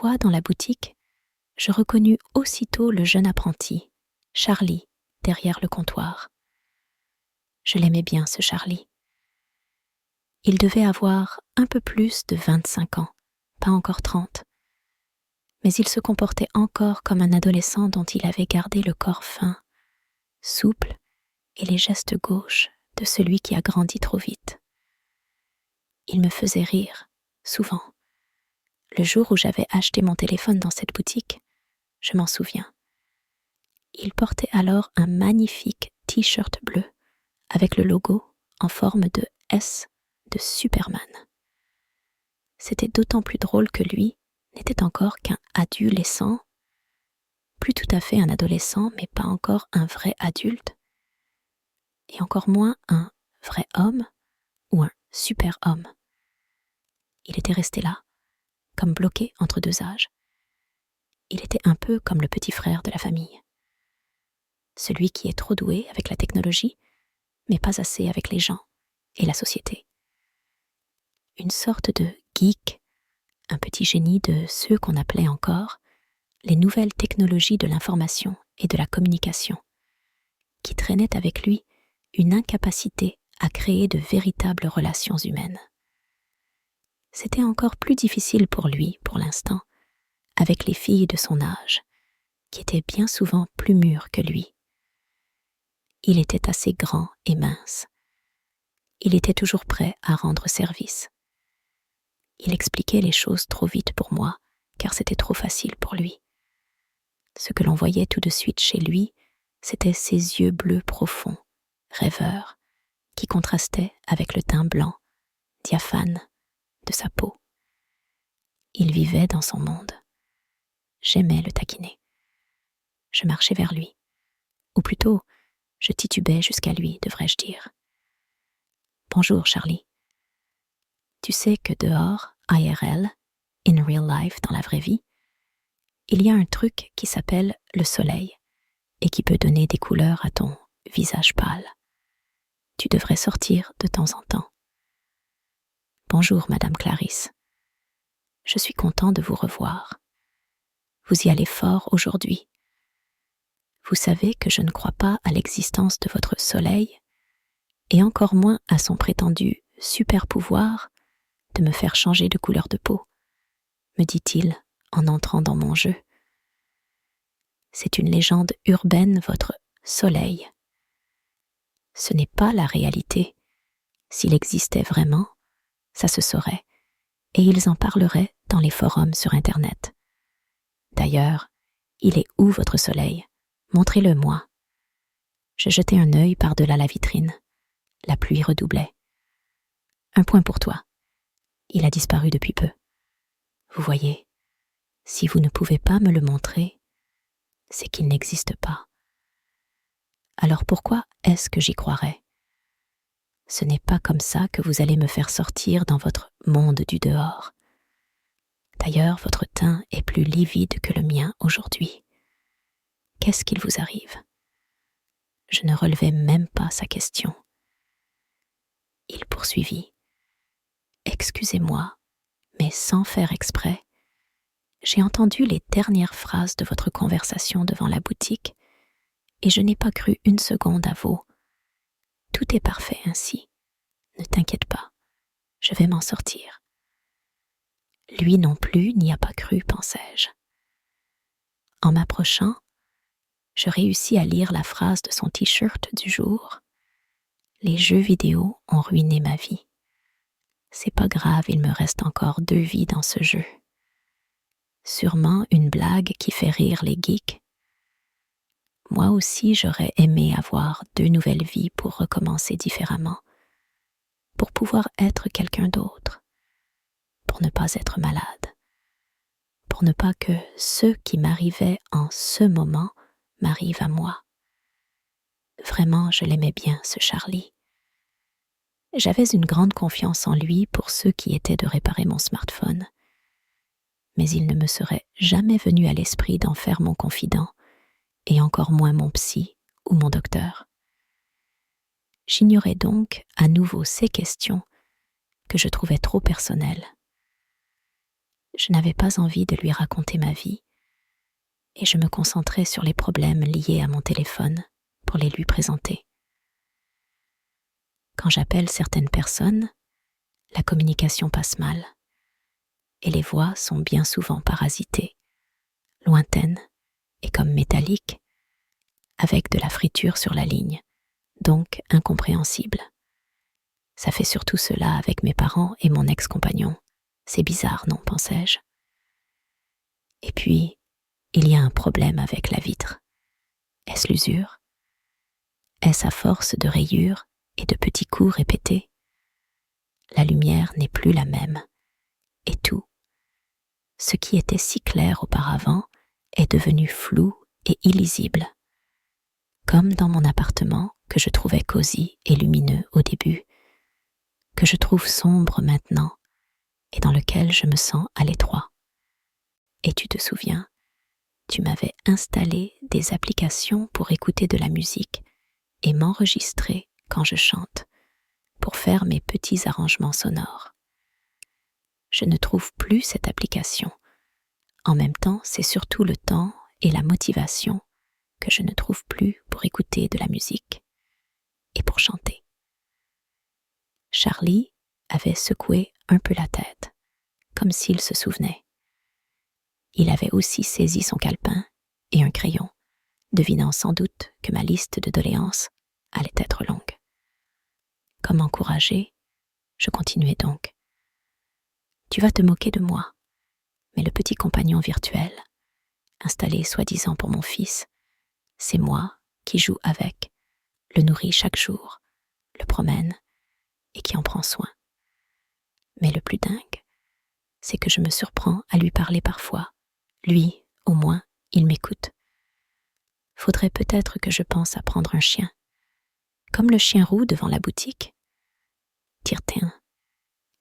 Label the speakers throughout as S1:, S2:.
S1: fois dans la boutique, je reconnus aussitôt le jeune apprenti, Charlie, derrière le comptoir. Je l'aimais bien, ce Charlie. Il devait avoir un peu plus de 25 ans, pas encore 30. Mais il se comportait encore comme un adolescent dont il avait gardé le corps fin, souple et les gestes gauches de celui qui a grandi trop vite. Il me faisait rire, souvent. Le jour où j'avais acheté mon téléphone dans cette boutique, je m'en souviens. Il portait alors un magnifique t-shirt bleu avec le logo en forme de S de Superman. C'était d'autant plus drôle que lui n'était encore qu'un adolescent, plus tout à fait un adolescent, mais pas encore un vrai adulte, et encore moins un vrai homme ou un super homme. Il était resté là, comme bloqué entre deux âges. Il était un peu comme le petit frère de la famille. Celui qui est trop doué avec la technologie, mais pas assez avec les gens et la société. Une sorte de geek, un petit génie de ceux qu'on appelait encore les nouvelles technologies de l'information et de la communication, qui traînait avec lui une incapacité à créer de véritables relations humaines. C'était encore plus difficile pour lui, pour l'instant, avec les filles de son âge, qui étaient bien souvent plus mûres que lui. Il était assez grand et mince. Il était toujours prêt à rendre service. Il expliquait les choses trop vite pour moi, car c'était trop facile pour lui. Ce que l'on voyait tout de suite chez lui, c'était ses yeux bleus profonds, rêveurs, qui contrastaient avec le teint blanc, diaphane, de sa peau. Il vivait dans son monde. J'aimais le taquiner. Je marchais vers lui. Ou plutôt, je titubais jusqu'à lui, devrais-je dire. « Bonjour, Charlie. Tu sais que dehors, IRL, in real life, dans la vraie vie, il y a un truc qui s'appelle le soleil et qui peut donner des couleurs à ton visage pâle. Tu devrais sortir de temps en temps. Bonjour, Madame Clarisse. Je suis content de vous revoir. Vous y allez fort aujourd'hui. Vous savez que je ne crois pas à l'existence de votre soleil et encore moins à son prétendu super pouvoir de me faire changer de couleur de peau, me dit-il en entrant dans mon jeu. C'est une légende urbaine, votre soleil. Ce n'est pas la réalité. S'il existait vraiment, ça se saurait, et ils en parleraient dans les forums sur Internet. D'ailleurs, il est où votre soleil? Montrez-le-moi. Je jetai un œil par-delà la vitrine. La pluie redoublait. Un point pour toi. Il a disparu depuis peu. Vous voyez, si vous ne pouvez pas me le montrer, c'est qu'il n'existe pas. Alors pourquoi est-ce que j'y croirais? Ce n'est pas comme ça que vous allez me faire sortir dans votre monde du dehors. D'ailleurs, votre teint est plus livide que le mien aujourd'hui. Qu'est-ce qu'il vous arrive? Je ne relevais même pas sa question. Il poursuivit. Excusez-moi, mais sans faire exprès, j'ai entendu les dernières phrases de votre conversation devant la boutique et je n'ai pas cru une seconde à vous. Tout est parfait ainsi. Ne t'inquiète pas, je vais m'en sortir. Lui non plus n'y a pas cru, pensai-je. En m'approchant, je réussis à lire la phrase de son t-shirt du jour. Les jeux vidéo ont ruiné ma vie. C'est pas grave, il me reste encore 2 vies dans ce jeu. Sûrement une blague qui fait rire les geeks. Moi aussi, j'aurais aimé avoir 2 nouvelles vies pour recommencer différemment, pour pouvoir être quelqu'un d'autre, pour ne pas être malade, pour ne pas que ce qui m'arrivait en ce moment m'arrive à moi. Vraiment, je l'aimais bien, ce Charlie. J'avais une grande confiance en lui pour ce qui était de réparer mon smartphone. Mais il ne me serait jamais venu à l'esprit d'en faire mon confident, et encore moins mon psy ou mon docteur. J'ignorais donc à nouveau ces questions que je trouvais trop personnelles. Je n'avais pas envie de lui raconter ma vie, et je me concentrais sur les problèmes liés à mon téléphone pour les lui présenter. Quand j'appelle certaines personnes, la communication passe mal, et les voix sont bien souvent parasitées, lointaines et comme métalliques, avec de la friture sur la ligne, donc incompréhensible. Ça fait surtout cela avec mes parents et mon ex-compagnon. C'est bizarre, non, pensais-je. Et puis, il y a un problème avec la vitre. Est-ce l'usure? Est-ce à force de rayures et de petits coups répétés? La lumière n'est plus la même, et tout, ce qui était si clair auparavant, est devenu flou et illisible. Comme dans mon appartement que je trouvais cosy et lumineux au début, que je trouve sombre maintenant et dans lequel je me sens à l'étroit. Et tu te souviens, tu m'avais installé des applications pour écouter de la musique et m'enregistrer quand je chante, pour faire mes petits arrangements sonores. Je ne trouve plus cette application. En même temps, c'est surtout le temps et la motivation que je ne trouve plus pour écouter de la musique et pour chanter. Charlie avait secoué un peu la tête, comme s'il se souvenait. Il avait aussi saisi son calepin et un crayon, devinant sans doute que ma liste de doléances allait être longue. Comme encouragé, je continuai donc. Tu vas te moquer de moi, mais le petit compagnon virtuel, installé soi-disant pour mon fils, c'est moi qui joue avec, le nourris chaque jour, le promène et qui en prend soin. Mais le plus dingue, c'est que je me surprends à lui parler parfois. Lui, au moins, il m'écoute. Faudrait peut-être que je pense à prendre un chien, comme le chien roux devant la boutique. Tiens,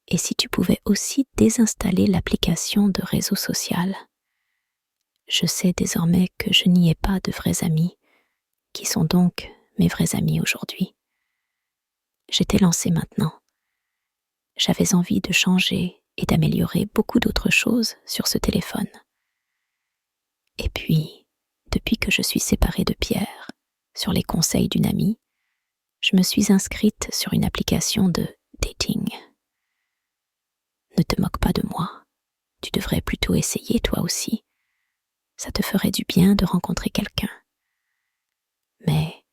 S1: et si tu pouvais aussi désinstaller l'application de réseau social? Je sais désormais que je n'y ai pas de vrais amis, qui sont donc mes vrais amis aujourd'hui. J'étais lancée maintenant. J'avais envie de changer et d'améliorer beaucoup d'autres choses sur ce téléphone. Et puis, depuis que je suis séparée de Pierre, sur les conseils d'une amie, je me suis inscrite sur une application de dating. Ne te moque pas de moi. Tu devrais plutôt essayer toi aussi. Ça te ferait du bien de rencontrer quelqu'un. Mais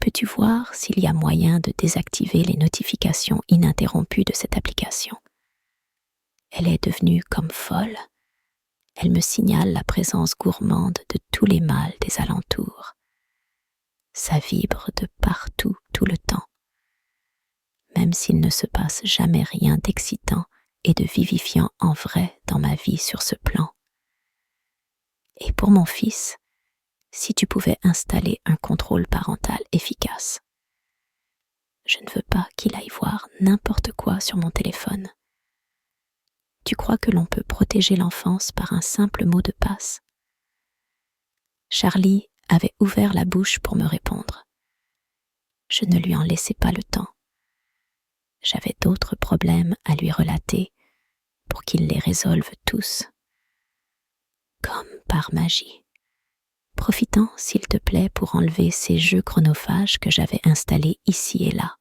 S1: peux-tu voir s'il y a moyen de désactiver les notifications ininterrompues de cette application? Elle est devenue comme folle. Elle me signale la présence gourmande de tous les mâles des alentours. Ça vibre de partout tout le temps. Même s'il ne se passe jamais rien d'excitant et de vivifiant en vrai dans ma vie sur ce plan. Et pour mon fils, si tu pouvais installer un contrôle parental efficace. Je ne veux pas qu'il aille voir n'importe quoi sur mon téléphone. Tu crois que l'on peut protéger l'enfance par un simple mot de passe? Charlie avait ouvert la bouche pour me répondre. Je ne lui en laissais pas le temps. J'avais d'autres problèmes à lui relater pour qu'il les résolve tous. Comme par magie. Profitant, s'il te plaît, pour enlever ces jeux chronophages que j'avais installés ici et là.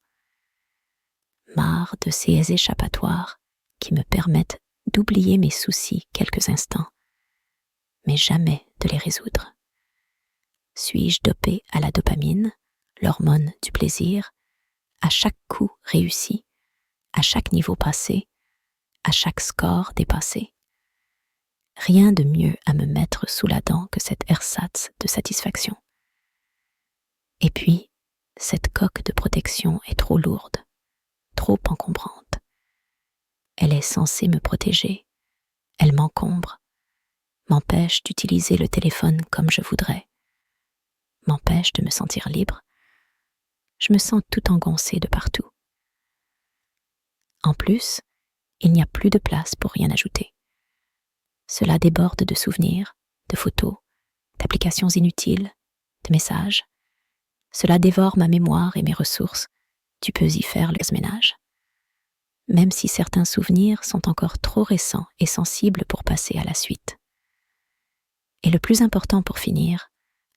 S1: Marre de ces échappatoires qui me permettent d'oublier mes soucis quelques instants, mais jamais de les résoudre. Suis-je dopée à la dopamine, l'hormone du plaisir, à chaque coup réussi, à chaque niveau passé, à chaque score dépassé? Rien de mieux à me mettre sous la dent que cette ersatz de satisfaction. Et puis, cette coque de protection est trop lourde, trop encombrante. Elle est censée me protéger, elle m'encombre, m'empêche d'utiliser le téléphone comme je voudrais, m'empêche de me sentir libre. Je me sens tout engoncée de partout. En plus, il n'y a plus de place pour rien ajouter. Cela déborde de souvenirs, de photos, d'applications inutiles, de messages. Cela dévore ma mémoire et mes ressources. Tu peux y faire le ménage. même si certains souvenirs sont encore trop récents et sensibles pour passer à la suite. Et le plus important pour finir,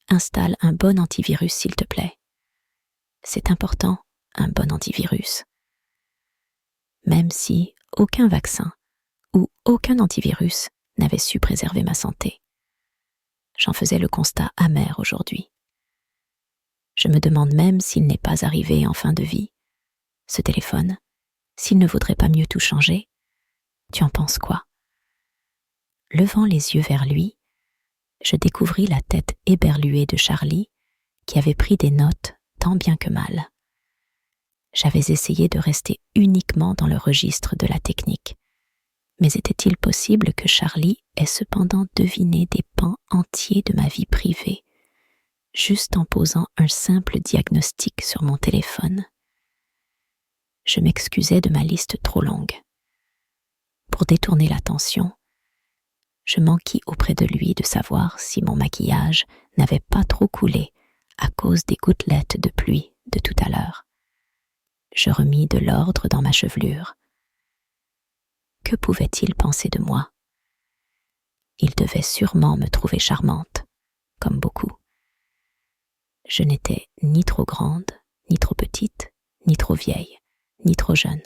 S1: installe un bon antivirus s'il te plaît. C'est important, un bon antivirus. Même si aucun vaccin ou aucun antivirus n'avait su préserver ma santé. J'en faisais le constat amer aujourd'hui. Je me demande même s'il n'est pas arrivé en fin de vie. Ce téléphone, s'il ne vaudrait pas mieux tout changer. Tu en penses quoi? Levant les yeux vers lui, je découvris la tête éberluée de Charlie qui avait pris des notes tant bien que mal. J'avais essayé de rester uniquement dans le registre de la technique. Mais était-il possible que Charlie ait cependant deviné des pans entiers de ma vie privée, juste en posant un simple diagnostic sur mon téléphone? Je m'excusais de ma liste trop longue. Pour détourner l'attention, je m'enquis auprès de lui de savoir si mon maquillage n'avait pas trop coulé à cause des gouttelettes de pluie de tout à l'heure. Je remis de l'ordre dans ma chevelure. Que pouvait-il penser de moi? Il devait sûrement me trouver charmante, comme beaucoup. Je n'étais ni trop grande, ni trop petite, ni trop vieille, ni trop jeune,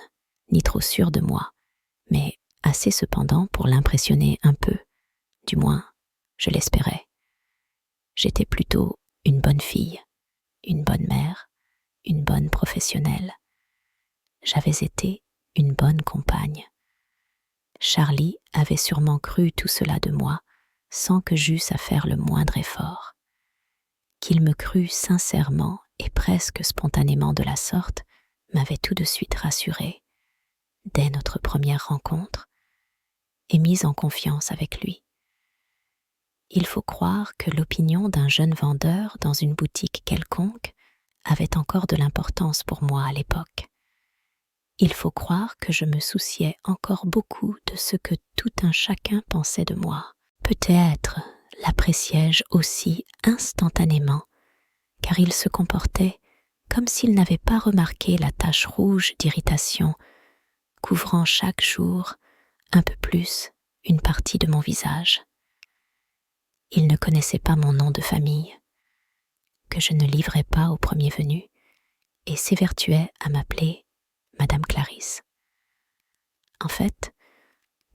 S1: ni trop sûre de moi, mais assez cependant pour l'impressionner un peu. Du moins, je l'espérais. J'étais plutôt une bonne fille, une bonne mère, une bonne professionnelle. J'avais été une bonne compagne. Charlie avait sûrement cru tout cela de moi, sans que j'eusse à faire le moindre effort. Qu'il me crût sincèrement et presque spontanément de la sorte m'avait tout de suite rassurée, dès notre première rencontre, et mise en confiance avec lui. Il faut croire que l'opinion d'un jeune vendeur dans une boutique quelconque avait encore de l'importance pour moi à l'époque. Il faut croire que je me souciais encore beaucoup de ce que tout un chacun pensait de moi. Peut-être l'appréciais-je aussi instantanément, car il se comportait comme s'il n'avait pas remarqué la tache rouge d'irritation couvrant chaque jour un peu plus une partie de mon visage. Il ne connaissait pas mon nom de famille, que je ne livrais pas au premier venu, et s'évertuait à m'appeler Madame Clarisse. En fait,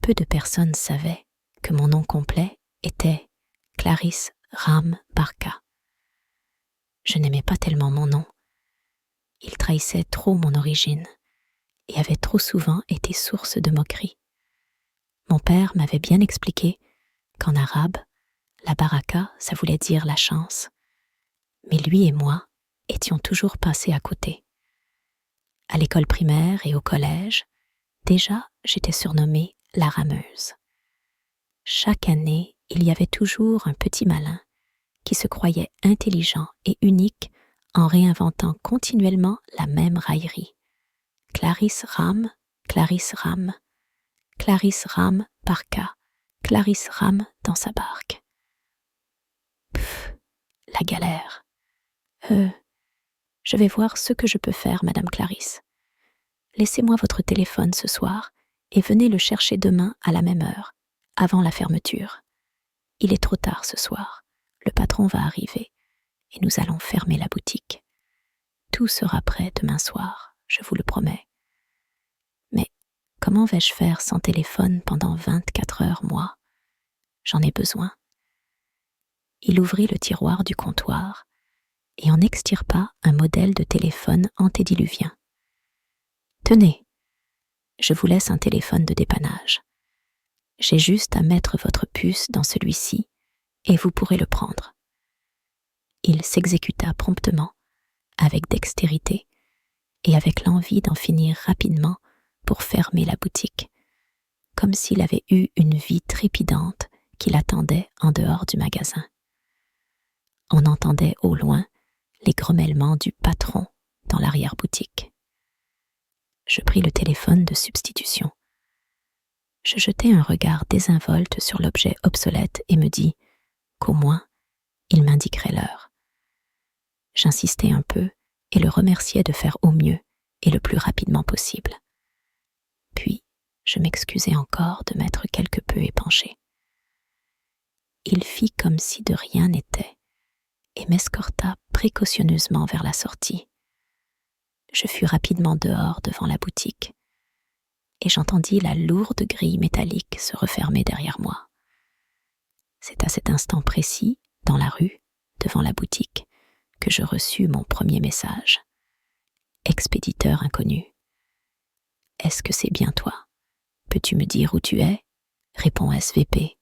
S1: peu de personnes savaient que mon nom complet était Clarisse Ram Barca. Je n'aimais pas tellement mon nom. Il trahissait trop mon origine et avait trop souvent été source de moqueries. Mon père m'avait bien expliqué qu'en arabe, la baraka, ça voulait dire la chance. Mais lui et moi étions toujours passés à côté. À l'école primaire et au collège, déjà j'étais surnommée la rameuse. Chaque année, il y avait toujours un petit malin qui se croyait intelligent et unique en réinventant continuellement la même raillerie. Clarisse Ram, Clarisse Ram, Clarisse Ram Barca, Clarisse Ram dans sa barque. Pff, la galère. Je vais voir ce que je peux faire, Madame Clarisse. Laissez-moi votre téléphone ce soir et venez le chercher demain à la même heure, avant la fermeture. Il est trop tard ce soir. Le patron va arriver et nous allons fermer la boutique. Tout sera prêt demain soir, je vous le promets. Mais comment vais-je faire sans téléphone pendant 24 heures, moi? J'en ai besoin. Il ouvrit le tiroir du comptoir et en extirpa un modèle de téléphone antédiluvien. Tenez, je vous laisse un téléphone de dépannage. J'ai juste à mettre votre puce dans celui-ci et vous pourrez le prendre. Il s'exécuta promptement, avec dextérité et avec l'envie d'en finir rapidement pour fermer la boutique, comme s'il avait eu une vie trépidante qui l'attendait en dehors du magasin. On entendait au loin les grommellements du patron dans l'arrière-boutique. Je pris le téléphone de substitution. Je jetai un regard désinvolte sur l'objet obsolète et me dis qu'au moins, il m'indiquerait l'heure. J'insistai un peu et le remerciai de faire au mieux et le plus rapidement possible. Je m'excusai encore de m'être quelque peu épanché. Il fit comme si de rien n'était et m'escorta précautionneusement vers la sortie. Je fus rapidement dehors devant la boutique et j'entendis la lourde grille métallique se refermer derrière moi. C'est à cet instant précis, dans la rue, devant la boutique, que je reçus mon premier message. Expéditeur inconnu. Est-ce que c'est bien toi? Peux-tu me dire où tu es? Répond SVP.